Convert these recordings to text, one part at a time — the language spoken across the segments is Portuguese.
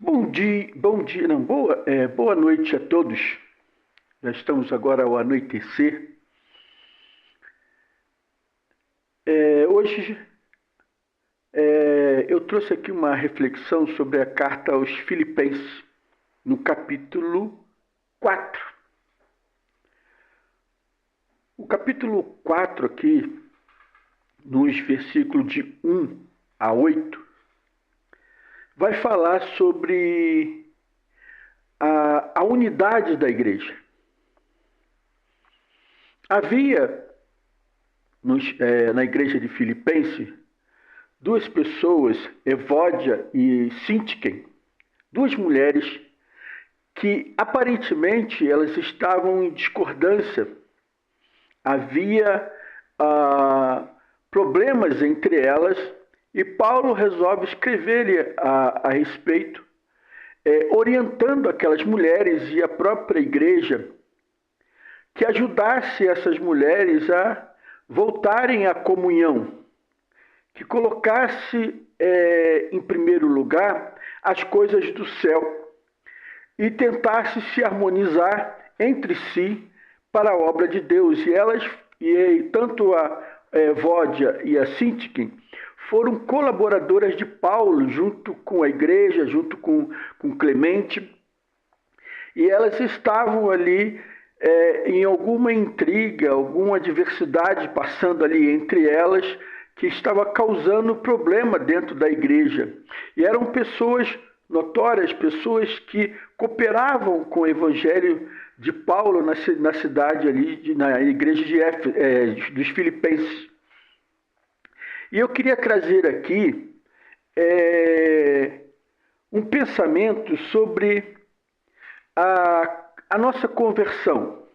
Bom dia, não, boa noite a todos. Já estamos agora ao anoitecer. Hoje eu trouxe aqui uma reflexão sobre a carta aos Filipenses, no capítulo 4. O capítulo 4 aqui, nos versículos de 1 a 8, vai falar sobre a unidade da igreja. Havia na igreja de Filipenses duas pessoas, Evódia e Síntique, duas mulheres que aparentemente elas estavam em discordância. Havia problemas entre elas e Paulo resolve escrever a respeito, orientando aquelas mulheres e a própria igreja que ajudasse essas mulheres a voltarem à comunhão, que colocasse em primeiro lugar as coisas do céu e tentasse se harmonizar entre si para a obra de Deus. E tanto a Evódia e a Síntique foram colaboradoras de Paulo, junto com a igreja, junto com Clemente, e elas estavam ali em alguma intriga, alguma adversidade passando ali entre elas, que estava causando problema dentro da igreja. E eram pessoas notórias, pessoas que cooperavam com o evangelho de Paulo na cidade ali, na igreja dos Filipenses. E eu queria trazer aqui um pensamento sobre a nossa conversão.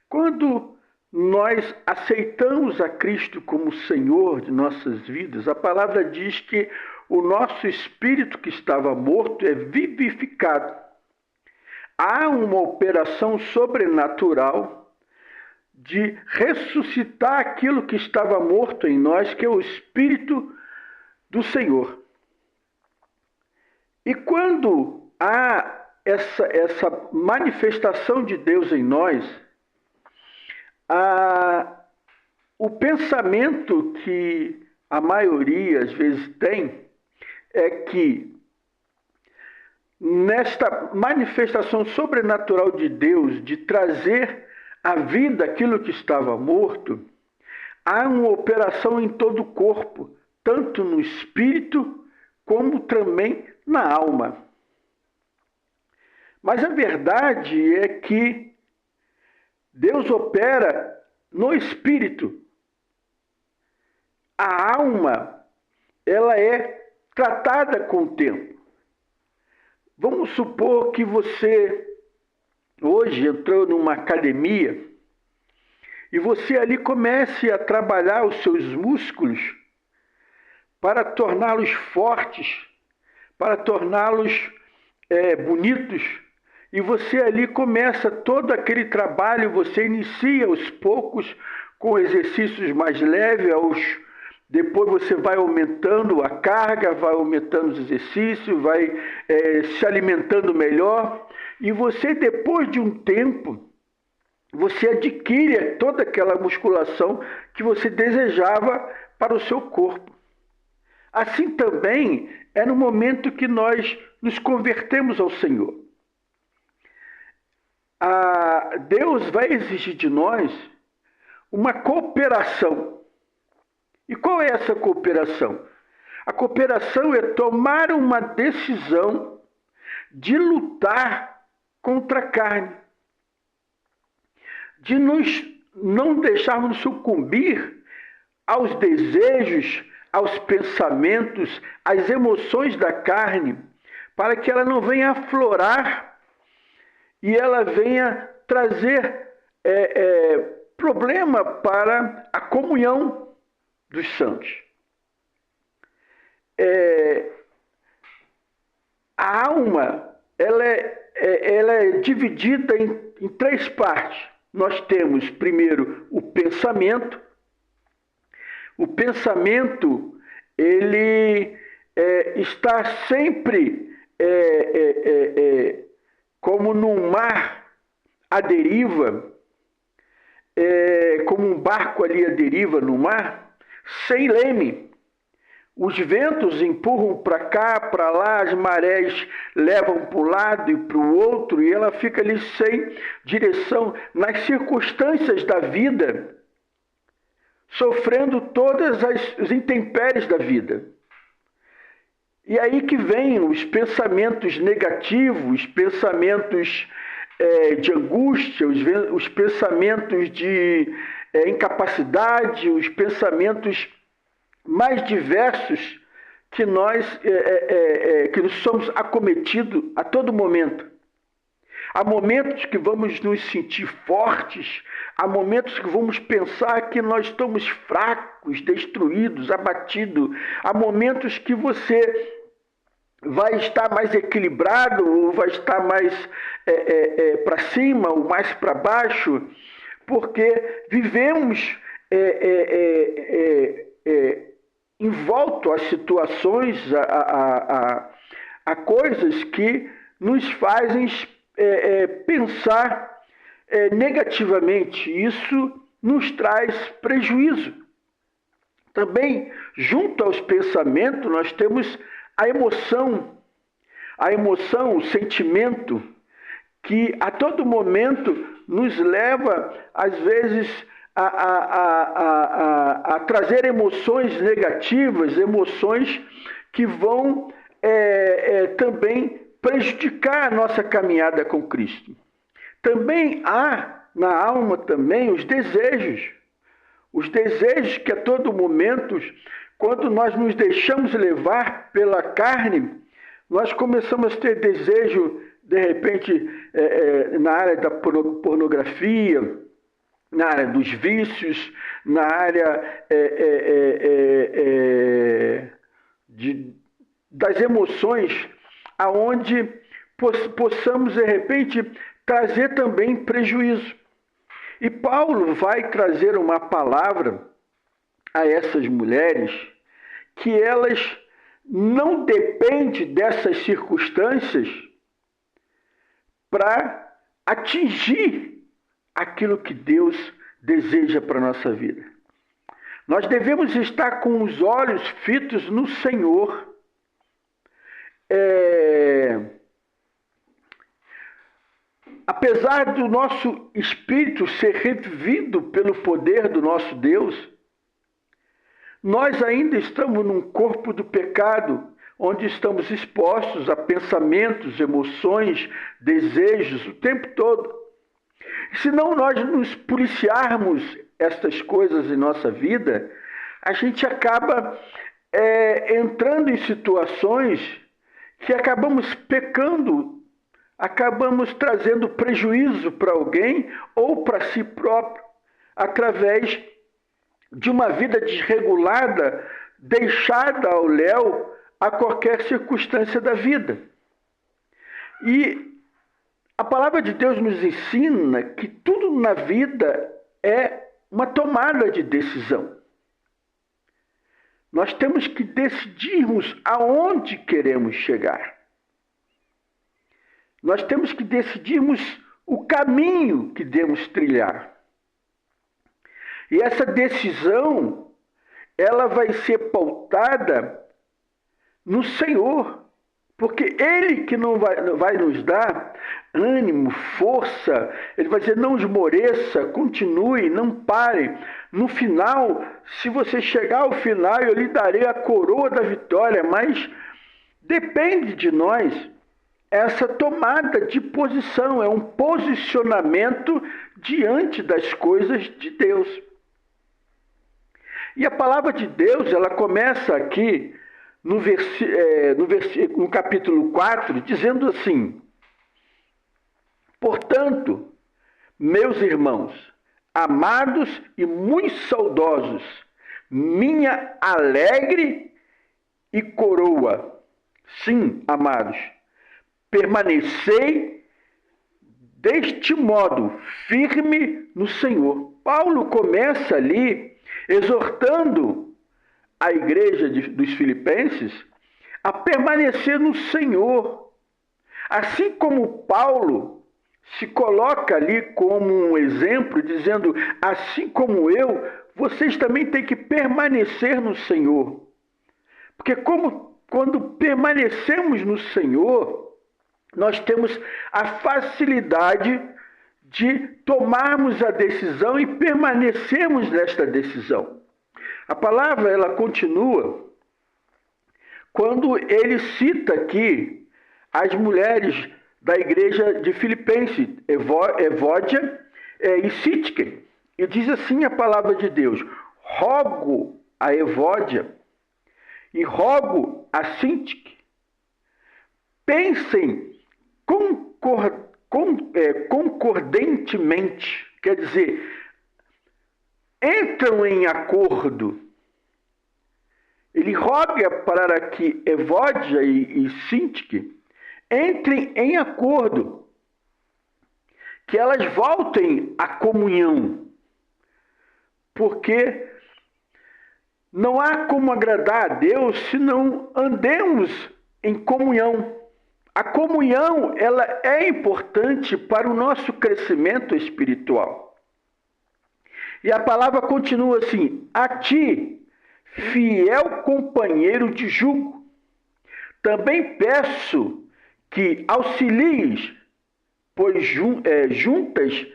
Quando nós aceitamos a Cristo como Senhor de nossas vidas, a palavra diz que o nosso espírito que estava morto é vivificado. Há uma operação sobrenatural de ressuscitar aquilo que estava morto em nós, que é o Espírito do Senhor. E quando há essa manifestação de Deus em nós, o pensamento que a maioria às vezes tem é que nesta manifestação sobrenatural de Deus, de trazer à vida aquilo que estava morto, há uma operação em todo o corpo, tanto no espírito como também na alma. Mas a verdade é que Deus opera no espírito. A alma, ela é tratada com o tempo. Vamos supor que você hoje entrou numa academia e você ali comece a trabalhar os seus músculos para torná-los fortes, para torná-los bonitos. E você ali começa todo aquele trabalho, você inicia aos poucos com exercícios mais leves, depois você vai aumentando a carga, vai aumentando os exercícios, vai se alimentando melhor. E você, depois de um tempo, você adquire toda aquela musculação que você desejava para o seu corpo. Assim também é no momento que nós nos convertemos ao Senhor. Deus vai exigir de nós uma cooperação. E qual é essa cooperação? A cooperação é tomar uma decisão de lutar contra a carne, de nos não deixarmos sucumbir aos desejos, aos pensamentos, às emoções da carne, para que ela não venha aflorar e ela venha trazer problema para a comunhão dos santos. A alma ela é dividida em três partes. Nós temos primeiro o pensamento. O pensamento ele está sempre como num mar à deriva, como um barco ali à deriva no mar, sem leme. Os ventos empurram para cá, para lá, as marés levam para um lado e para o outro, e ela fica ali sem direção nas circunstâncias da vida, sofrendo todas as intempéries da vida. E aí que vem os pensamentos negativos, pensamentos de angústia, os pensamentos de incapacidade, os pensamentos mais diversos que nós somos acometidos a todo momento. Há momentos que vamos nos sentir fortes, há momentos que vamos pensar que nós estamos fracos, destruídos, abatidos, há momentos que você vai estar mais equilibrado, ou vai estar mais para cima, ou mais para baixo, porque vivemos envolto a situações, a coisas que nos fazem pensar negativamente. Isso nos traz prejuízo. Também, junto aos pensamentos, nós temos a emoção, o sentimento, que a todo momento nos leva, às vezes, a trazer emoções negativas, emoções que vão também prejudicar a nossa caminhada com Cristo. Também há na alma também os desejos que a todo momento, quando nós nos deixamos levar pela carne, nós começamos a ter desejo, de repente, na área da pornografia, na área dos vícios, na área das emoções, aonde possamos, de repente, trazer também prejuízo. E Paulo vai trazer uma palavra a essas mulheres que elas não dependem dessas circunstâncias para atingir aquilo que Deus deseja para a nossa vida. Nós devemos estar com os olhos fitos no Senhor. Apesar do nosso espírito ser revivido pelo poder do nosso Deus, nós ainda estamos num corpo do pecado, onde estamos expostos a pensamentos, emoções, desejos o tempo todo. Se não nós nos policiarmos estas coisas em nossa vida, a gente acaba entrando em situações que acabamos pecando, acabamos trazendo prejuízo para alguém ou para si próprio, através de uma vida desregulada, deixada ao léu a qualquer circunstância da vida. E a palavra de Deus nos ensina que tudo na vida é uma tomada de decisão. Nós temos que decidirmos aonde queremos chegar. Nós temos que decidirmos o caminho que devemos trilhar. E essa decisão, ela vai ser pautada no Senhor, porque Ele que não vai nos dar ânimo, força. Ele vai dizer, não esmoreça, continue, não pare. No final, se você chegar ao final, eu lhe darei a coroa da vitória, mas depende de nós essa tomada de posição, é um posicionamento diante das coisas de Deus. E a palavra de Deus, ela começa aqui no capítulo 4, dizendo assim: portanto, meus irmãos, amados e muito saudosos, minha alegre e coroa. Sim, amados, permanecei deste modo, firme no Senhor. Paulo começa ali exortando a igreja dos Filipenses a permanecer no Senhor. Assim como Paulo se coloca ali como um exemplo, dizendo, assim como eu, vocês também têm que permanecer no Senhor. Porque quando permanecemos no Senhor, nós temos a facilidade de tomarmos a decisão e permanecermos nesta decisão. A palavra, ela continua quando ele cita aqui as mulheres da igreja de Filipenses, Evódia e Síntique. E diz assim a palavra de Deus: rogo a Evódia e rogo a Síntique, pensem concordantemente, quer dizer, entram em acordo. Ele roga para que Evódia e Síntique entrem em acordo, que elas voltem à comunhão, porque não há como agradar a Deus se não andemos em comunhão. A comunhão, ela é importante para o nosso crescimento espiritual. E a palavra continua assim: a ti, fiel companheiro de jugo, também peço que auxilies, pois juntas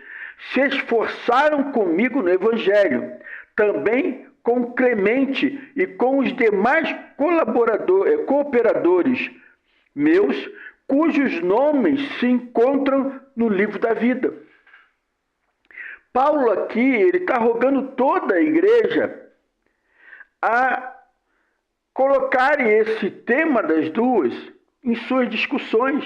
se esforçaram comigo no Evangelho, também com Clemente e com os demais cooperadores meus, cujos nomes se encontram no livro da vida. Paulo aqui, ele está rogando toda a igreja a colocarem esse tema das duas em suas discussões,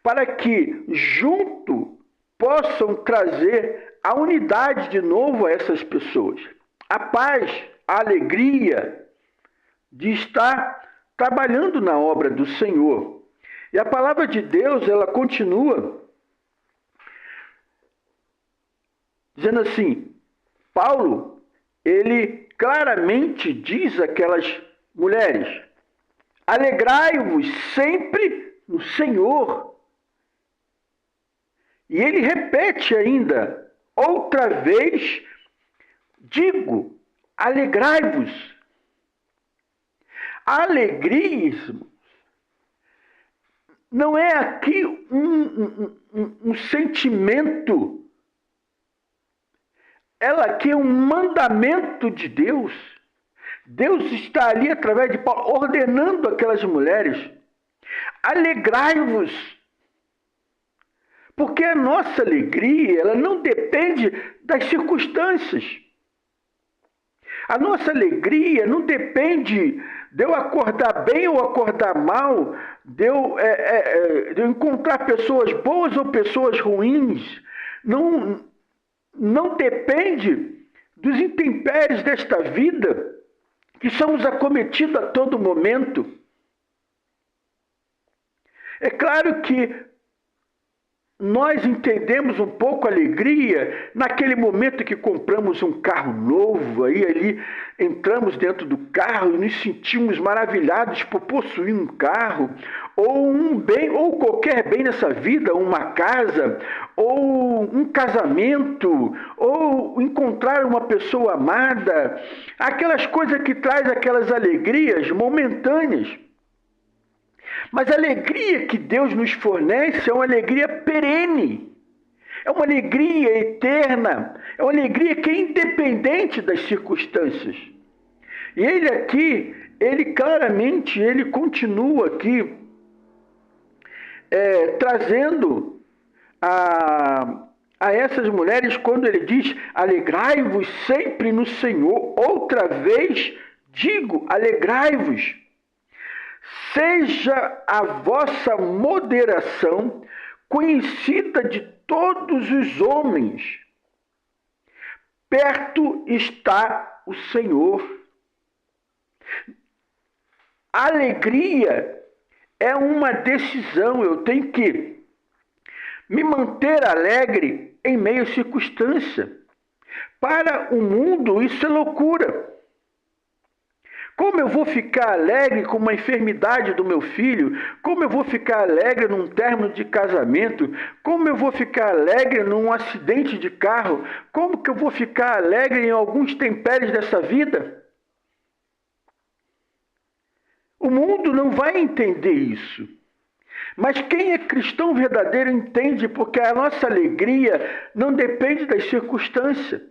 para que junto possam trazer a unidade de novo a essas pessoas. A paz, a alegria de estar trabalhando na obra do Senhor. E a palavra de Deus, ela continua dizendo assim, Paulo, ele claramente diz àquelas mulheres: alegrai-vos sempre no Senhor. E ele repete ainda, outra vez, digo, alegrai-vos. A alegria, não é aqui um sentimento. Ela aqui é um mandamento de Deus. Deus está ali, através de Paulo, ordenando aquelas mulheres: alegrai-vos. Porque a nossa alegria, ela não depende das circunstâncias. A nossa alegria não depende de eu acordar bem ou acordar mal, de eu encontrar pessoas boas ou pessoas ruins. Não depende dos intempéries desta vida, que somos acometidos a todo momento. É claro que nós entendemos um pouco a alegria naquele momento que compramos um carro novo, aí ali entramos dentro do carro e nos sentimos maravilhados por possuir um carro, ou um bem, ou qualquer bem nessa vida, uma casa, ou um casamento, ou encontrar uma pessoa amada, aquelas coisas que trazem aquelas alegrias momentâneas. Mas a alegria que Deus nos fornece é uma alegria perene, é uma alegria eterna, é uma alegria que é independente das circunstâncias. E ele aqui, ele claramente, ele continua aqui trazendo a essas mulheres, quando ele diz, alegrai-vos sempre no Senhor, outra vez digo, alegrai-vos. Seja a vossa moderação conhecida de todos os homens. Perto está o Senhor. A alegria é uma decisão. Eu tenho que me manter alegre em meio à circunstância. Para o mundo, isso é loucura. Como eu vou ficar alegre com uma enfermidade do meu filho? Como eu vou ficar alegre num término de casamento? Como eu vou ficar alegre num acidente de carro? Como que eu vou ficar alegre em alguns temperes dessa vida? O mundo não vai entender isso. Mas quem é cristão verdadeiro entende, porque a nossa alegria não depende das circunstâncias.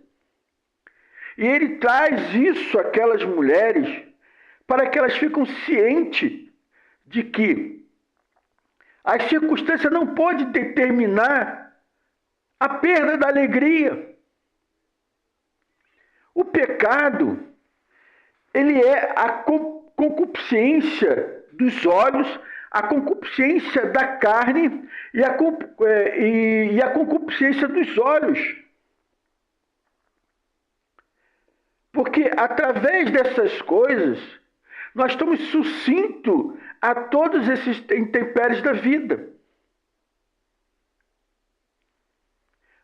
E ele traz isso àquelas mulheres para que elas fiquem cientes de que as circunstâncias não podem determinar a perda da alegria. O pecado, ele é a concupiscência dos olhos, a concupiscência da carne e a concupiscência dos olhos. Porque através dessas coisas, nós estamos sucintos a todos esses intempéries da vida.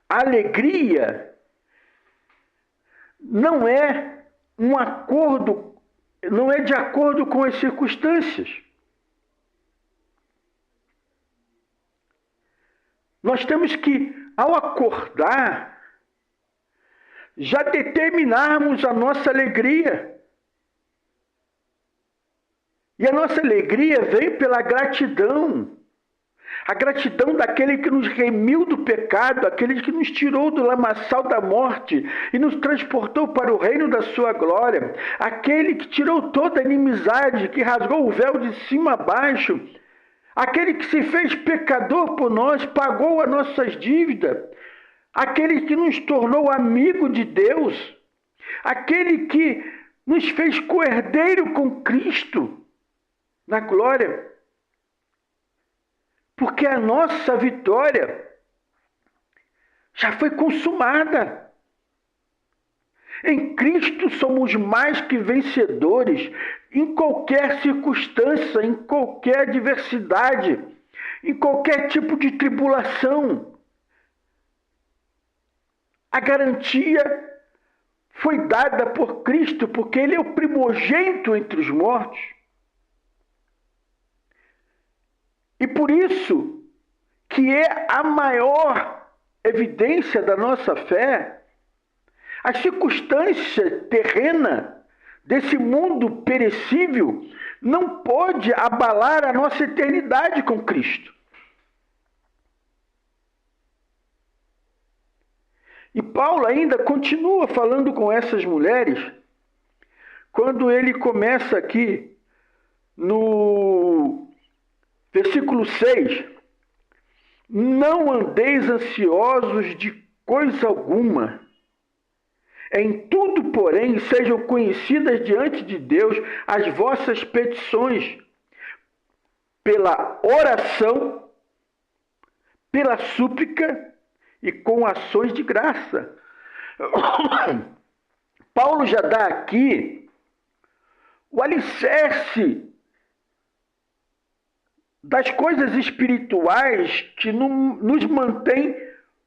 A alegria não é um acordo, não é de acordo com as circunstâncias. Nós temos que, ao acordar, já determinarmos a nossa alegria. E a nossa alegria vem pela gratidão. A gratidão daquele que nos remiu do pecado, aquele que nos tirou do lamaçal da morte e nos transportou para o reino da sua glória. Aquele que tirou toda a inimizade, que rasgou o véu de cima a baixo. Aquele que se fez pecador por nós, pagou as nossas dívidas. Aquele que nos tornou amigo de Deus. Aquele que nos fez coerdeiro com Cristo na glória. Porque a nossa vitória já foi consumada. Em Cristo somos mais que vencedores em qualquer circunstância, em qualquer adversidade, em qualquer tipo de tribulação. A garantia foi dada por Cristo, porque Ele é o primogênito entre os mortos. E por isso que é a maior evidência da nossa fé, a circunstância terrena desse mundo perecível não pode abalar a nossa eternidade com Cristo. E Paulo ainda continua falando com essas mulheres, quando ele começa aqui no versículo 6, não andeis ansiosos de coisa alguma. Em tudo, porém, sejam conhecidas diante de Deus as vossas petições, pela oração, pela súplica e com ações de graça. Paulo já dá aqui o alicerce das coisas espirituais que nos mantém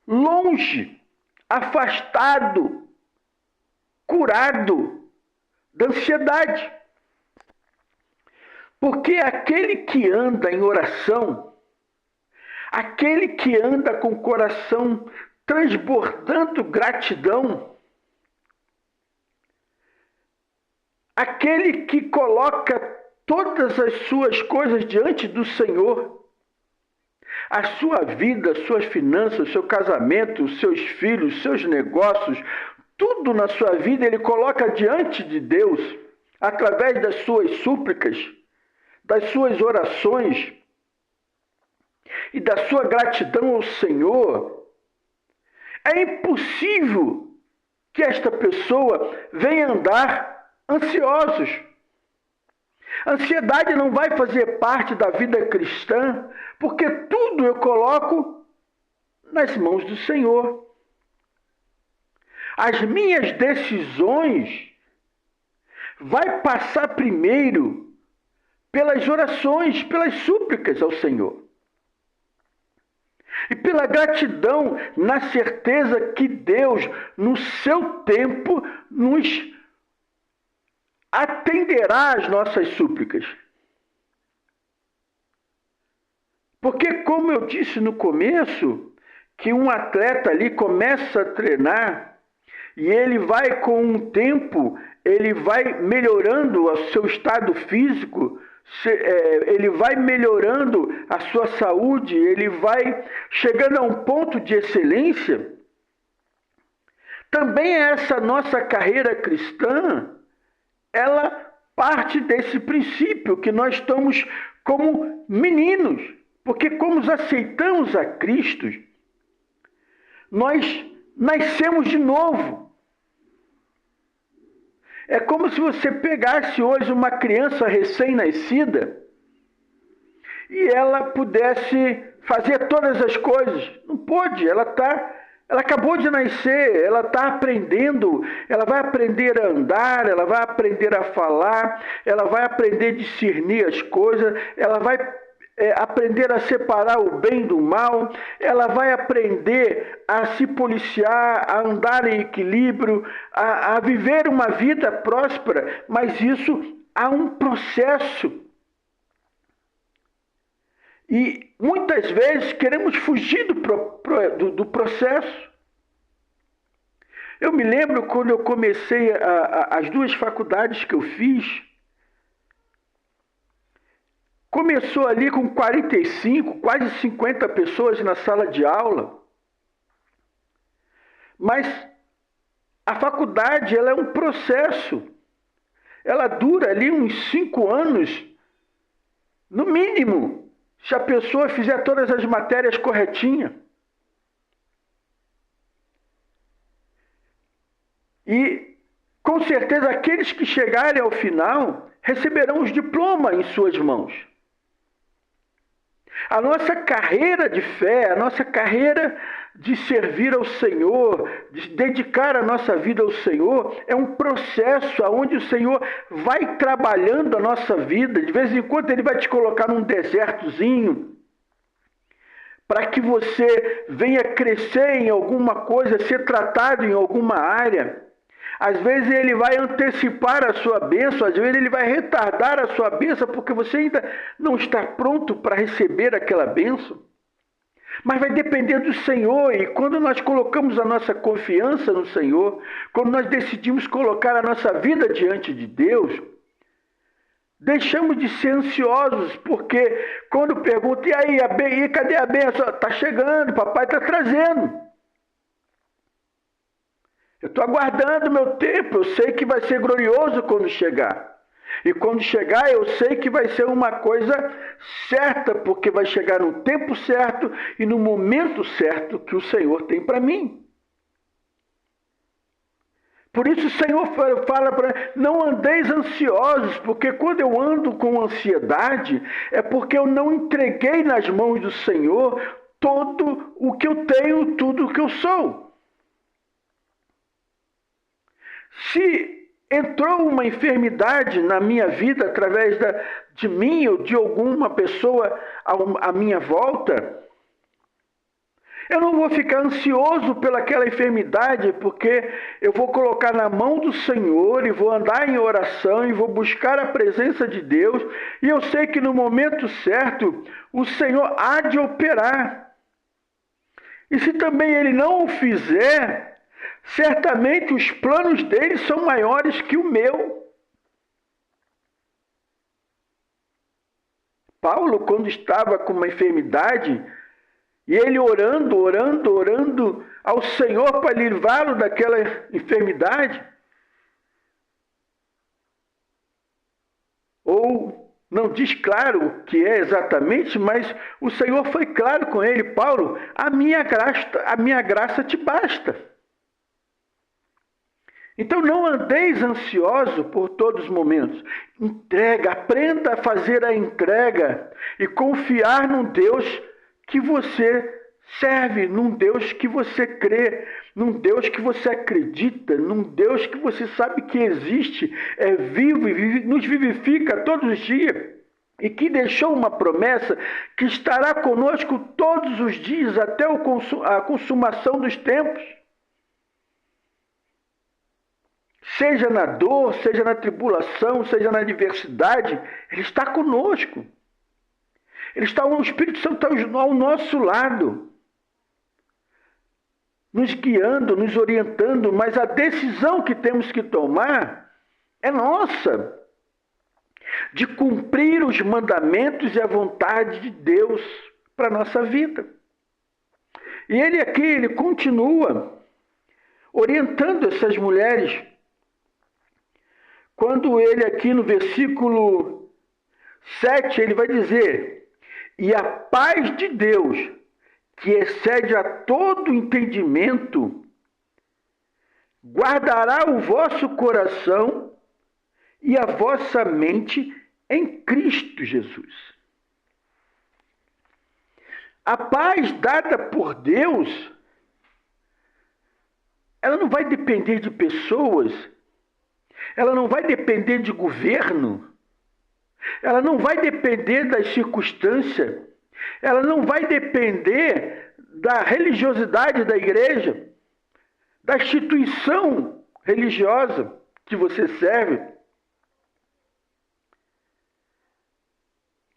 longe, afastado, curado da ansiedade. Porque aquele que anda em oração, aquele que anda com o coração transbordando gratidão, aquele que coloca todas as suas coisas diante do Senhor, a sua vida, suas finanças, seu casamento, seus filhos, seus negócios, tudo na sua vida ele coloca diante de Deus, através das suas súplicas, das suas orações e da sua gratidão ao Senhor. É impossível que esta pessoa venha andar ansiosos. A ansiedade não vai fazer parte da vida cristã, porque tudo eu coloco nas mãos do Senhor. As minhas decisões vai passar primeiro pelas orações, pelas súplicas ao Senhor. E pela gratidão, na certeza que Deus, no seu tempo, nos atenderá às nossas súplicas. Porque, como eu disse no começo, que um atleta ali começa a treinar e ele vai, com o tempo, ele vai melhorando o seu estado físico, ele vai melhorando a sua saúde, ele vai chegando a um ponto de excelência. Também essa nossa carreira cristã, ela parte desse princípio que nós estamos como meninos, porque como aceitamos a Cristo, nós nascemos de novo. É como se você pegasse hoje uma criança recém-nascida e ela pudesse fazer todas as coisas. Não pode, ela acabou de nascer, ela está aprendendo, ela vai aprender a andar, ela vai aprender a falar, ela vai aprender a discernir as coisas, ela vai aprender a separar o bem do mal, ela vai aprender a se policiar, a andar em equilíbrio, a viver uma vida próspera, mas isso há um processo. E muitas vezes queremos fugir do processo. Eu me lembro quando eu comecei as duas faculdades que eu fiz, começou ali com 45, quase 50 pessoas na sala de aula. Mas a faculdade, ela é um processo. Ela dura ali uns 5 anos, no mínimo, se a pessoa fizer todas as matérias corretinhas. E, com certeza, aqueles que chegarem ao final receberão os diplomas em suas mãos. A nossa carreira de fé, a nossa carreira de servir ao Senhor, de dedicar a nossa vida ao Senhor, é um processo onde o Senhor vai trabalhando a nossa vida. De vez em quando Ele vai te colocar num desertozinho, para que você venha crescer em alguma coisa, ser tratado em alguma área. Às vezes Ele vai antecipar a sua bênção, às vezes Ele vai retardar a sua bênção, porque você ainda não está pronto para receber aquela bênção. Mas vai depender do Senhor, e quando nós colocamos a nossa confiança no Senhor, quando nós decidimos colocar a nossa vida diante de Deus, deixamos de ser ansiosos, porque quando perguntam, e aí, cadê a bênção? Está chegando, papai está trazendo. Eu estou aguardando o meu tempo, eu sei que vai ser glorioso quando chegar. E quando chegar, eu sei que vai ser uma coisa certa, porque vai chegar no tempo certo e no momento certo que o Senhor tem para mim. Por isso o Senhor fala para não andeis ansiosos, porque quando eu ando com ansiedade, é porque eu não entreguei nas mãos do Senhor todo o que eu tenho, tudo o que eu sou. Se entrou uma enfermidade na minha vida através de mim ou de alguma pessoa à minha volta, eu não vou ficar ansioso pelaquela enfermidade, porque eu vou colocar na mão do Senhor e vou andar em oração e vou buscar a presença de Deus, e eu sei que no momento certo o Senhor há de operar. E se também Ele não o fizer, certamente os planos dele são maiores que o meu. Paulo, quando estava com uma enfermidade, e ele orando ao Senhor para livrá-lo daquela enfermidade, ou não diz claro o que é exatamente, mas o Senhor foi claro com ele: Paulo, a minha graça te basta. Então não andeis ansioso por todos os momentos. Aprenda a fazer a entrega e confiar num Deus que você serve, num Deus que você crê, num Deus que você acredita, num Deus que você sabe que existe, é vivo e nos vivifica todos os dias, e que deixou uma promessa que estará conosco todos os dias até a consumação dos tempos. seja na dor, seja na tribulação, seja na adversidade, Ele está conosco. O Espírito Santo está ao nosso lado, nos guiando, nos orientando, mas a decisão que temos que tomar é nossa, de cumprir os mandamentos e a vontade de Deus para a nossa vida. E ele continua orientando essas mulheres, quando ele aqui no versículo 7, ele vai dizer: e a paz de Deus, que excede a todo entendimento, guardará o vosso coração e a vossa mente em Cristo Jesus. A paz dada por Deus, ela não vai depender de pessoas, ela não vai depender de governo, ela não vai depender das circunstâncias, ela não vai depender da religiosidade da igreja, da instituição religiosa que você serve.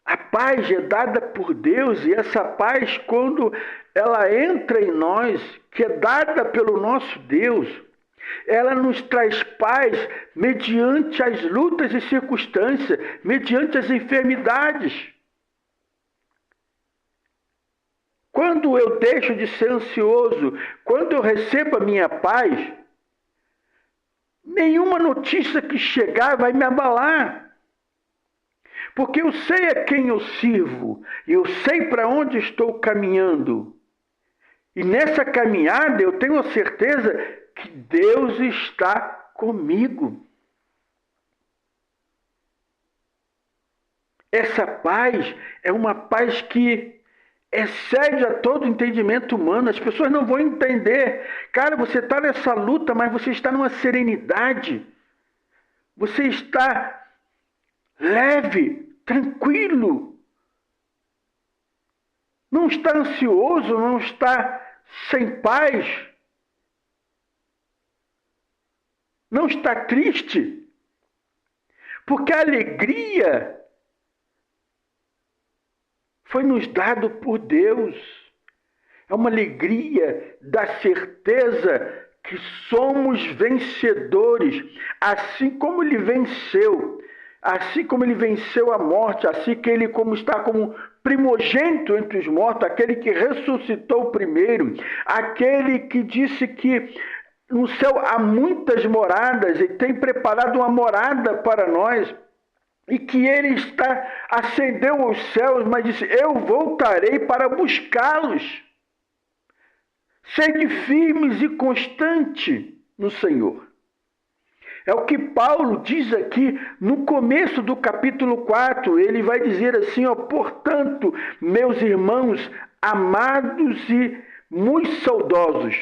A paz é dada por Deus, e essa paz, quando ela entra em nós, que é dada pelo nosso Deus, ela nos traz paz mediante as lutas e circunstâncias, mediante as enfermidades. Quando eu deixo de ser ansioso, quando eu recebo a minha paz, nenhuma notícia que chegar vai me abalar. Porque eu sei a quem eu sirvo, e eu sei para onde estou caminhando. E nessa caminhada eu tenho a certeza que Deus está comigo. Essa paz é uma paz que excede a todo entendimento humano. As pessoas não vão entender. Cara, você está nessa luta, mas você está numa serenidade. Você está leve, tranquilo. Não está ansioso, não está sem paz. Não está triste. Porque a alegria foi nos dado por Deus. É uma alegria da certeza que somos vencedores, assim como Ele venceu. Assim como Ele venceu a morte, assim que Ele está como primogênito entre os mortos, aquele que ressuscitou primeiro, aquele que disse que no céu há muitas moradas e tem preparado uma morada para nós, e que Ele ascendeu aos céus, mas disse: eu voltarei para buscá-los. Sede firmes e constante no Senhor. É o que Paulo diz aqui no começo do capítulo 4. Ele vai dizer assim: portanto, meus irmãos amados e muito saudosos,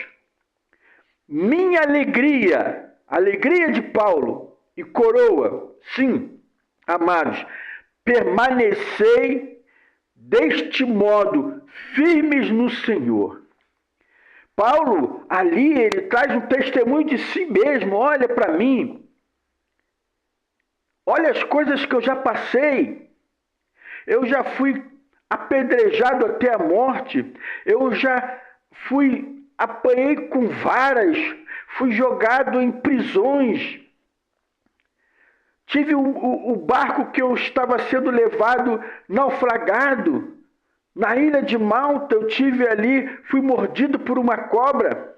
minha alegria, a alegria de Paulo e coroa, sim, amados, permanecei deste modo firmes no Senhor. Paulo, ali, ele traz um testemunho de si mesmo. Olha para mim. Olha as coisas que eu já passei. Eu já fui apedrejado até a morte. Eu já apanhei com varas. Fui jogado em prisões. Tive o barco que eu estava sendo levado naufragado. Na ilha de Malta, eu fui mordido por uma cobra.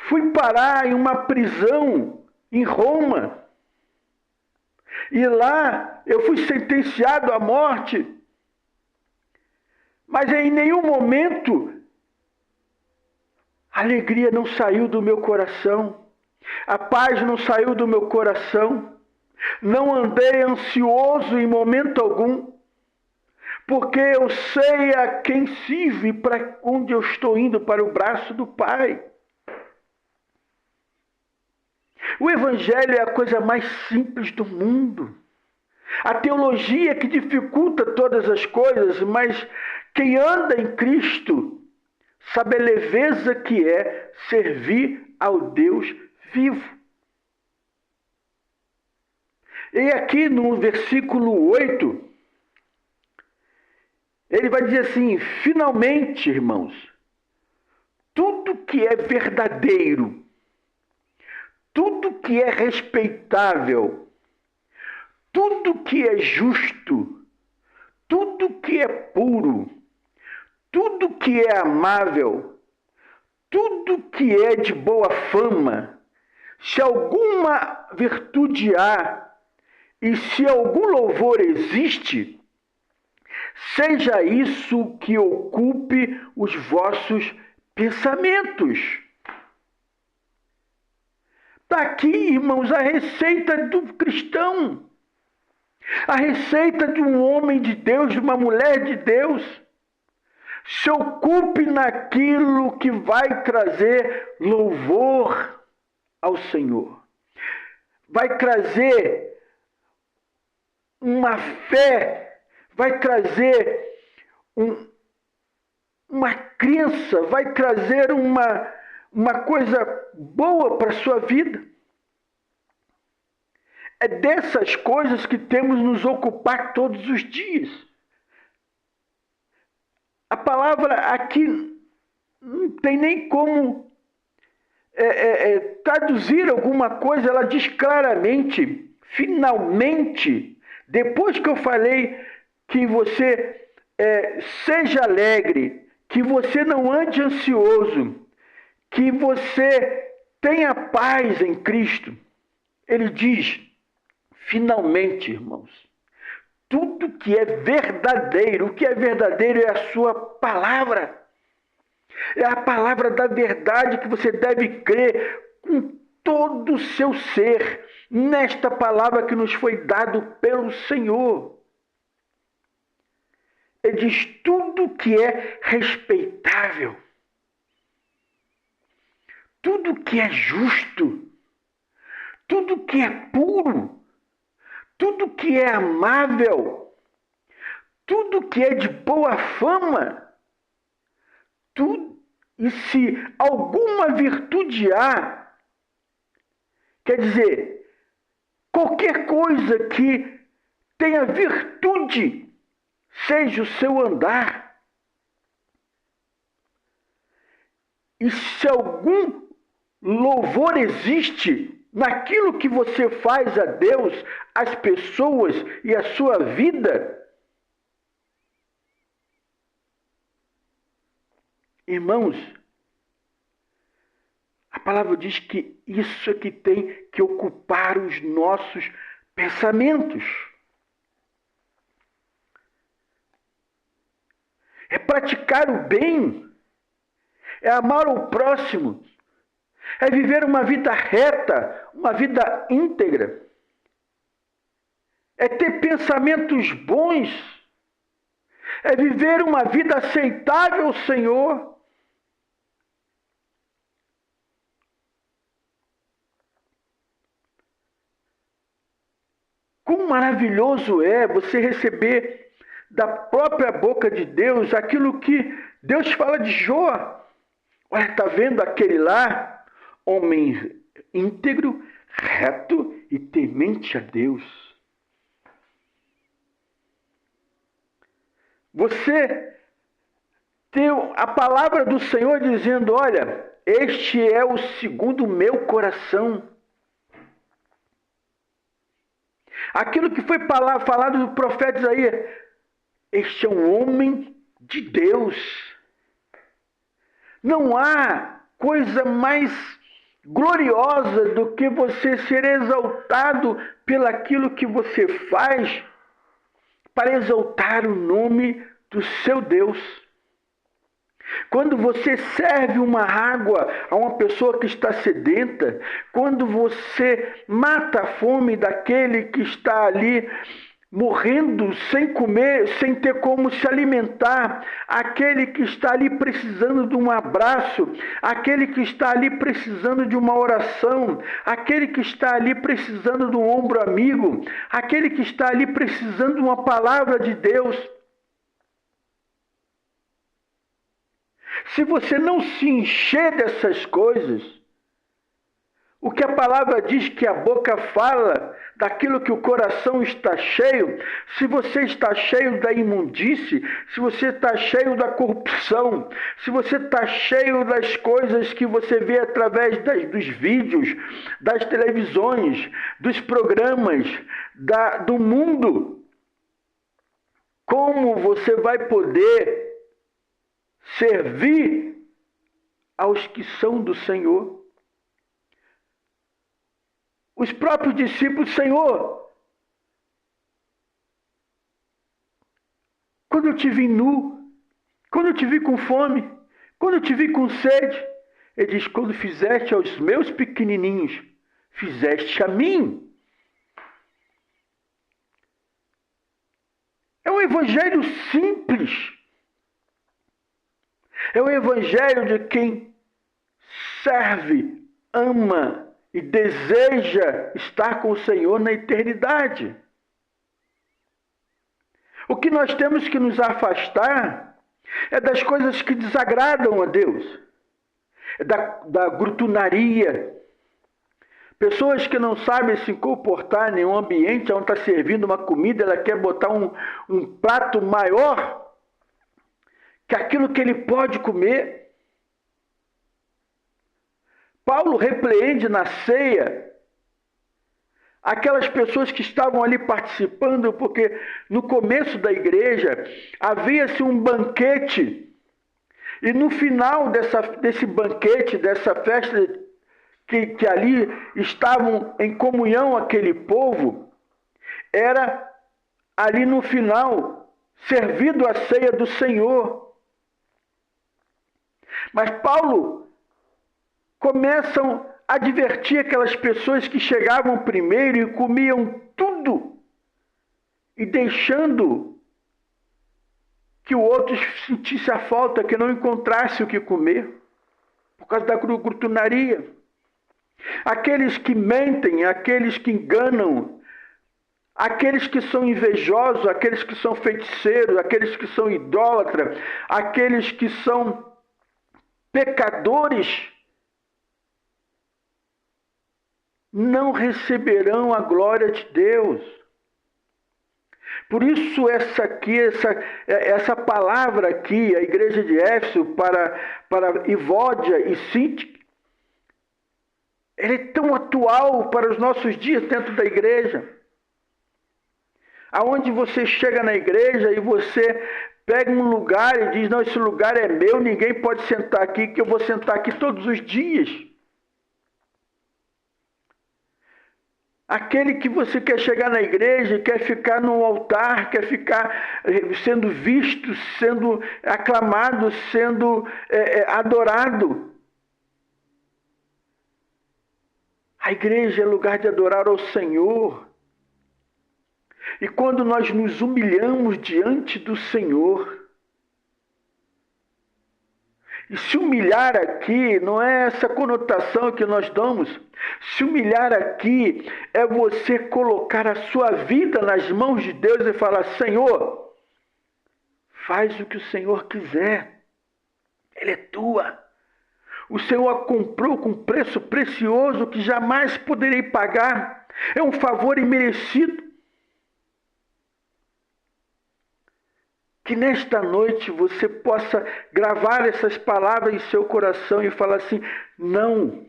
Fui parar em uma prisão em Roma. E lá eu fui sentenciado à morte. Mas em nenhum momento a alegria não saiu do meu coração. A paz não saiu do meu coração. Não andei ansioso em momento algum. Porque eu sei a quem sirvo e para onde eu estou indo, para o braço do Pai. O Evangelho é a coisa mais simples do mundo. A teologia que dificulta todas as coisas, mas quem anda em Cristo sabe a leveza que é servir ao Deus vivo. E aqui no versículo 8, ele vai dizer assim: finalmente, irmãos, tudo que é verdadeiro, tudo que é respeitável, tudo que é justo, tudo que é puro, tudo que é amável, tudo que é de boa fama, se alguma virtude há e se algum louvor existe, seja isso que ocupe os vossos pensamentos. Está aqui, irmãos, a receita do cristão, a receita de um homem de Deus, de uma mulher de Deus. Se ocupe naquilo que vai trazer louvor ao Senhor. Vai trazer uma fé, vai trazer uma crença, vai trazer uma coisa boa para a sua vida. É dessas coisas que temos nos ocupar todos os dias. A palavra aqui não tem nem como traduzir alguma coisa, ela diz claramente, finalmente, depois que eu falei que você seja alegre, que você não ande ansioso, que você tenha paz em Cristo, ele diz, finalmente, irmãos, tudo que é verdadeiro, o que é verdadeiro é a sua palavra. É a palavra da verdade que você deve crer com todo o seu ser, nesta palavra que nos foi dado pelo Senhor. Ele diz tudo que é respeitável, tudo que é justo, tudo que é puro, tudo que é amável, tudo que é de boa fama, e se alguma virtude há, quer dizer, qualquer coisa que tenha virtude, seja o seu andar. E se algum louvor existe naquilo que você faz a Deus, as pessoas e a sua vida, irmãos, a palavra diz que isso é que tem que ocupar os nossos pensamentos. É praticar o bem, é amar o próximo, é viver uma vida reta, uma vida íntegra, é ter pensamentos bons, é viver uma vida aceitável ao Senhor. Quão maravilhoso é você receber da própria boca de Deus aquilo que Deus fala de Jó. Olha, está vendo aquele lá, homem íntegro, reto e temente a Deus. Você tem a palavra do Senhor dizendo, olha, este é o segundo meu coração. Aquilo que foi falado do profeta Isaías, este é um homem de Deus. Não há coisa mais gloriosa do que você ser exaltado pelaquilo que você faz para exaltar o nome do seu Deus. Quando você serve uma água a uma pessoa que está sedenta, quando você mata a fome daquele que está ali morrendo sem comer, sem ter como se alimentar, aquele que está ali precisando de um abraço, aquele que está ali precisando de uma oração, aquele que está ali precisando de um ombro amigo, aquele que está ali precisando de uma palavra de Deus. Se você não se encher dessas coisas, O que a palavra diz que a boca fala, daquilo que o coração está cheio, se você está cheio da imundície, se você está cheio da corrupção, se você está cheio das coisas que você vê através dos vídeos, das televisões, dos programas, do mundo, como você vai poder servir aos que são do Senhor? Os próprios discípulos, Senhor, quando eu te vi nu, quando eu te vi com fome, quando eu te vi com sede, ele diz, quando fizeste aos meus pequenininhos, fizeste a mim. É um evangelho simples. É o evangelho de quem serve, ama e deseja estar com o Senhor na eternidade. O que nós temos que nos afastar é das coisas que desagradam a Deus, é da grutunaria. Pessoas que não sabem se comportar em um ambiente onde está servindo uma comida, ela quer botar um prato maior que aquilo que ele pode comer. Paulo repreende na ceia aquelas pessoas que estavam ali participando, porque no começo da igreja havia-se um banquete, e no final desse banquete, dessa festa, que ali estavam em comunhão aquele povo, era ali no final servido a ceia do Senhor. Mas Paulo começam a advertir aquelas pessoas que chegavam primeiro e comiam tudo, e deixando que o outro sentisse a falta, que não encontrasse o que comer, por causa da grutunaria. Aqueles que mentem, aqueles que enganam, aqueles que são invejosos, aqueles que são feiticeiros, aqueles que são idólatras, aqueles que são pecadores, não receberão a glória de Deus. Por isso essa palavra aqui, a igreja de Éfeso, para Evódia e Síntique, ela é tão atual para os nossos dias dentro da igreja. Aonde você chega na igreja e você pega um lugar e diz, não, esse lugar é meu, ninguém pode sentar aqui, que eu vou sentar aqui todos os dias. Aquele que você quer chegar na igreja, quer ficar no altar, quer ficar sendo visto, sendo aclamado, sendo adorado. A igreja é lugar de adorar ao Senhor. E quando nós nos humilhamos diante do Senhor, e se humilhar aqui não é essa conotação que nós damos. Se humilhar aqui é você colocar a sua vida nas mãos de Deus e falar, Senhor, faz o que o Senhor quiser. Ele é tua. O Senhor a comprou com preço precioso que jamais poderei pagar. É um favor imerecido. Que nesta noite você possa gravar essas palavras em seu coração e falar assim, não,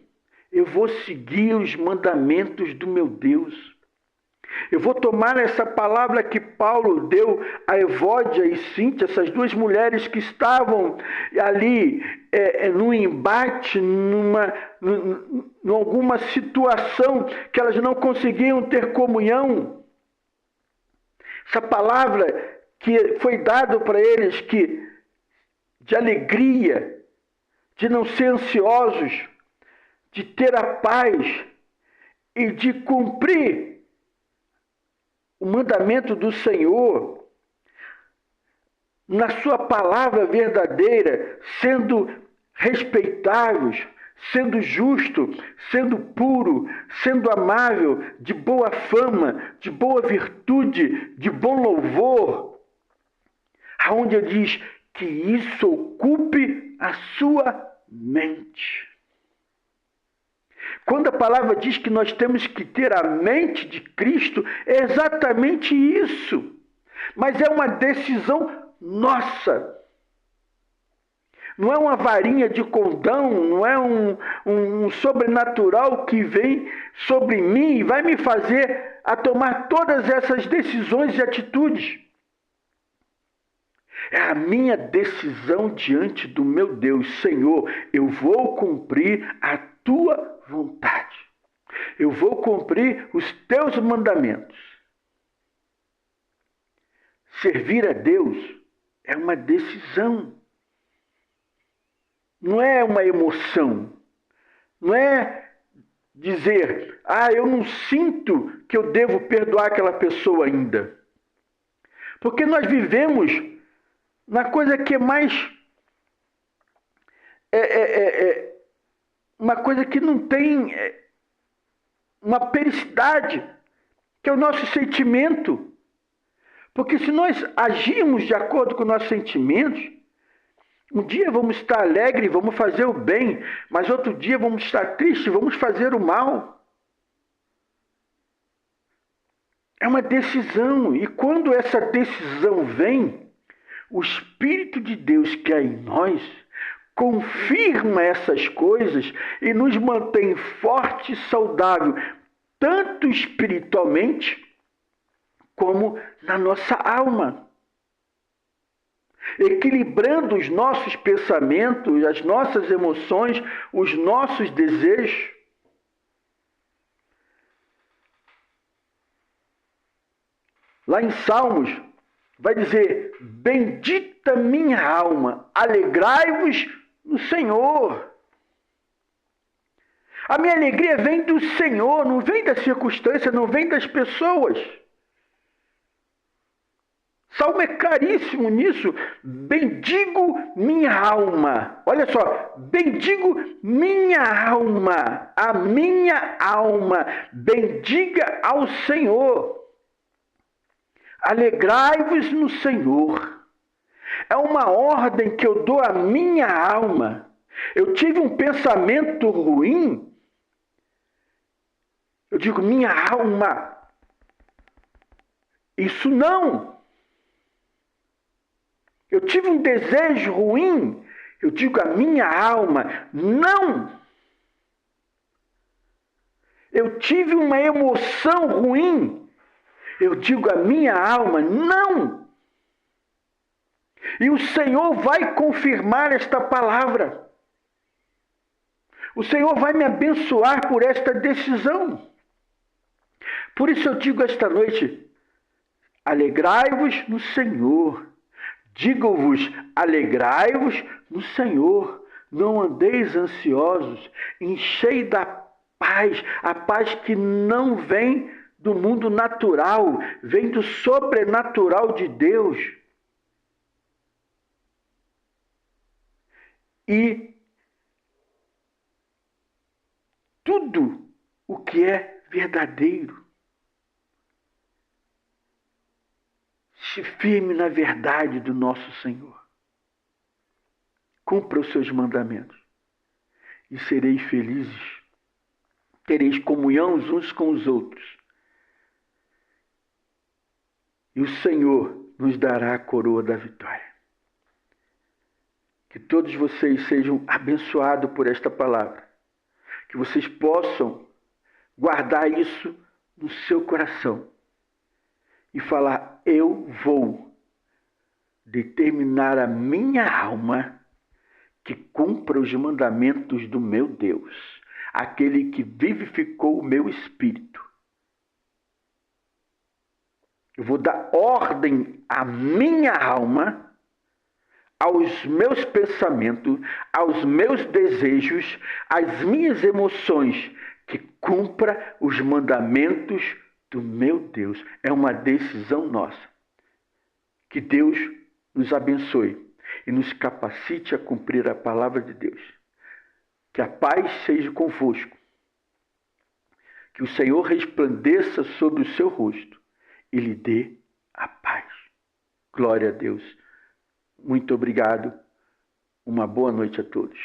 eu vou seguir os mandamentos do meu Deus. Eu vou tomar essa palavra que Paulo deu a Evódia e Síntia, essas duas mulheres que estavam ali num embate, numa alguma situação que elas não conseguiam ter comunhão. Essa palavra que foi dado para eles, que de alegria, de não ser ansiosos, de ter a paz e de cumprir o mandamento do Senhor na sua palavra verdadeira, sendo respeitáveis, sendo justo, sendo puro, sendo amável, de boa fama, de boa virtude, de bom louvor, aonde ele diz que isso ocupe a sua mente. Quando a palavra diz que nós temos que ter a mente de Cristo, é exatamente isso. Mas é uma decisão nossa. Não é uma varinha de condão, não é um sobrenatural que vem sobre mim e vai me fazer a tomar todas essas decisões e atitudes. É a minha decisão diante do meu Deus. Senhor, eu vou cumprir a tua vontade. Eu vou cumprir os teus mandamentos. Servir a Deus é uma decisão. Não é uma emoção. Não é dizer, eu não sinto que eu devo perdoar aquela pessoa ainda. Porque nós vivemos na coisa que é mais... uma coisa que não tem uma pericidade, que é o nosso sentimento. Porque se nós agirmos de acordo com os nossos sentimentos, um dia vamos estar alegres, vamos fazer o bem, mas outro dia vamos estar tristes, vamos fazer o mal. É uma decisão, e quando essa decisão vem, o Espírito de Deus que é em nós confirma essas coisas e nos mantém forte e saudável, tanto espiritualmente como na nossa alma. Equilibrando os nossos pensamentos, as nossas emoções, os nossos desejos. Lá em Salmos, vai dizer, bendita minha alma, alegrai-vos no Senhor. A minha alegria vem do Senhor, não vem da circunstância, não vem das pessoas. Salmo é caríssimo nisso. Bendigo minha alma. Olha só, bendigo minha alma. A minha alma bendiga ao Senhor. Alegrai-vos no Senhor. É uma ordem que eu dou à minha alma. Eu tive um pensamento ruim. Eu digo, minha alma. Isso não. Eu tive um desejo ruim, eu digo a minha alma, não. Eu tive uma emoção ruim, eu digo a minha alma, não. E o Senhor vai confirmar esta palavra. O Senhor vai me abençoar por esta decisão. Por isso eu digo esta noite, alegrai-vos no Senhor. Digo-vos, alegrai-vos no Senhor, não andeis ansiosos, enchei da paz, a paz que não vem do mundo natural, vem do sobrenatural de Deus. E tudo o que é verdadeiro, se firme na verdade do nosso Senhor. Cumpra os seus mandamentos e sereis felizes. Tereis comunhão uns com os outros. E o Senhor nos dará a coroa da vitória. Que todos vocês sejam abençoados por esta palavra. Que vocês possam guardar isso no seu coração. E falar, eu vou determinar a minha alma que cumpra os mandamentos do meu Deus, aquele que vivificou o meu espírito. Eu vou dar ordem à minha alma, aos meus pensamentos, aos meus desejos, às minhas emoções, que cumpra os mandamentos do meu Deus. É uma decisão nossa. Que Deus nos abençoe e nos capacite a cumprir a palavra de Deus. Que a paz seja convosco. Que o Senhor resplandeça sobre o seu rosto e lhe dê a paz. Glória a Deus. Muito obrigado. Uma boa noite a todos.